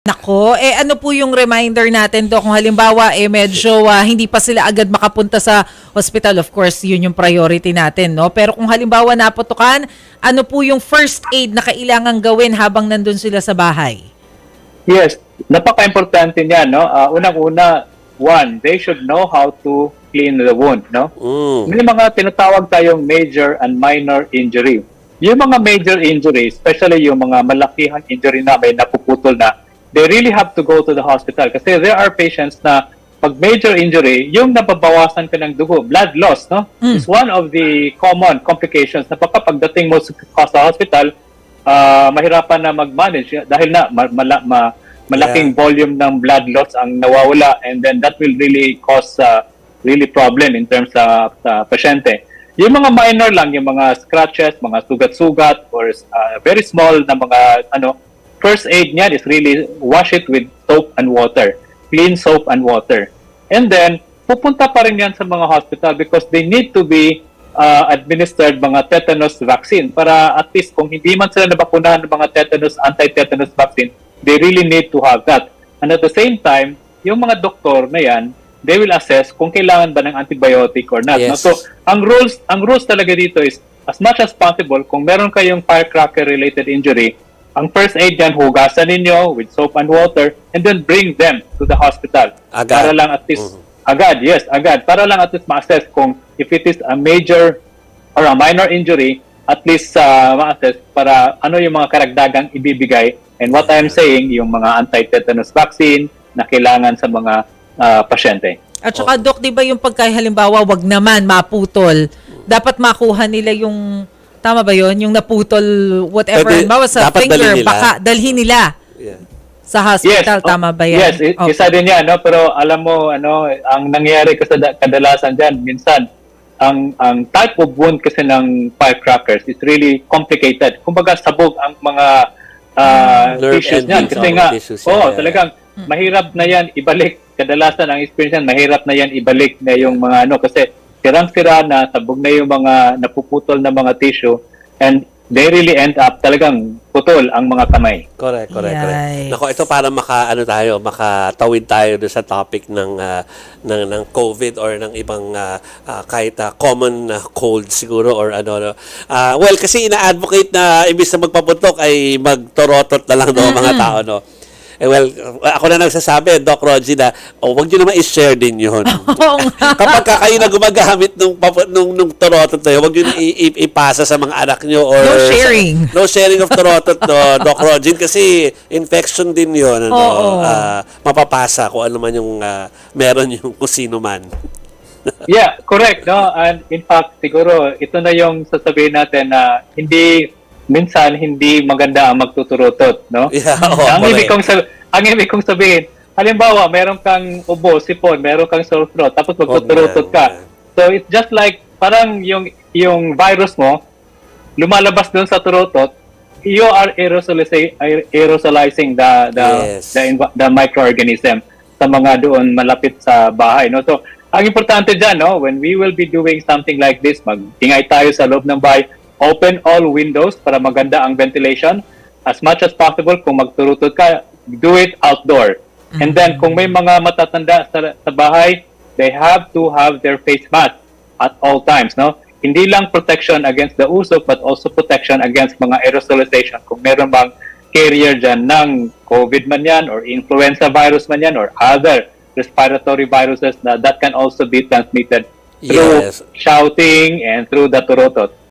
Nako, ano po yung reminder natin do kung halimbawa medyo hindi pa sila agad makapunta sa hospital, of course, yun yung priority natin, no? Pero kung halimbawa naputukan, ano po yung first aid na kailangan gawin habang nandun sila sa bahay? Yes, napaka-importante niyan, no? Unang-una, they should know how to clean the wound, no? May mga tinatawag tayong major and minor injury. Yung mga major injury, especially yung mga malakihang injury na may napuputol na, they really have to go to the hospital kasi there are patients na pag major injury, yung nababawasan ka ng dugo, blood loss, no? Is one of the common complications na pagdating mo sa hospital, mahirapan na mag-manage dahil na malaking volume ng blood loss ang nawawala, and then that will really cause really problem in terms sa pasyente. Yung mga minor lang, yung mga scratches, mga sugat-sugat, or very small na mga first aid niyan is really wash it with soap and water. Clean soap and water. And then, pupunta pa rin yan sa mga hospital because they need to be administered mga tetanus vaccine para at least kung hindi man sila nabakunahan ng mga tetanus, anti-tetanus vaccine, they really need to have that. And at the same time, yung mga doktor na yan, they will assess kung kailangan ba ng antibiotic or not. Yes. No? So, ang rules talaga dito is as much as possible, kung meron kayong firecracker-related injury, ang first aid dyan, hugasan ninyo with soap and water and then bring them to the hospital. Agad. Para lang at least, agad. Para lang at least ma-assess kung if it is a major or a minor injury, at least ma-assess para ano yung mga karagdagang ibibigay. And what I am saying, yung mga anti-tetanus vaccine na kailangan sa mga pasyente. At saka, Dok, di ba yung halimbawa, wag naman maputol, dapat makuha nila yung tama ba yun? Yung naputol, whatever, sa finger, baka dalhin nila sa hospital. Yes. Tama ba yan? Yes, isa din yan. No? Pero alam mo, ang nangyayari kasi kadalasan dyan, minsan, ang type of wound kasi ng firecrackers is really complicated. Kumbaga, sabog ang mga tissues niyan. Kasi nga, talagang mahirap na yan ibalik. Kadalasan ang experience yan, mahirap na yan ibalik na yung mga kasi sirang-sira na, sabog na yung mga napuputol na mga tissue, and they really end up talagang putol ang mga kamay. Correct. Nako, ito para makatawid tayo doon sa topic ng COVID or ng ibang kahit common cold siguro or well, kasi ina-advocate na imbis na magpaputok ay magtorotot na lang mga tao, no? Well, ako na nagsasabi, Doc Rogie, na huwag nyo naman i-share din yun. Kapag kayo na gumagamit nung torotot na yun, huwag nyo na ipasa sa mga anak nyo. Or no sharing. No sharing of torotot, Doc Rogie, kasi infection din yun. Mapapasa kung ano man yung meron yung kusino man. Yeah, correct. No? And in fact, siguro, ito na yung sasabihin natin na minsan hindi maganda ang magtuturutot, no? Yeah, ang ibig kong sabihin, halimbawa, meron kang ubo, sipon, meron kang sore throat, tapos magtuturutot ka. So it's just like parang yung virus mo lumalabas doon sa turutot, you are aerosolizing the microorganism sa mga doon malapit sa bahay, no? So ang importante diyan, no, when we will be doing something like this, mag-ingay tayo sa loob ng bahay. Open all windows para maganda ang ventilation. As much as possible, kung magturutot ka, do it outdoor. And then, kung may mga matatanda sa bahay, they have to have their face mask at all times, no? Hindi lang protection against the usok, but also protection against mga aerosolization. Kung meron bang carrier dyan ng COVID man yan, or influenza virus man yan, or other respiratory viruses that can also be transmitted through shouting and through the turutot.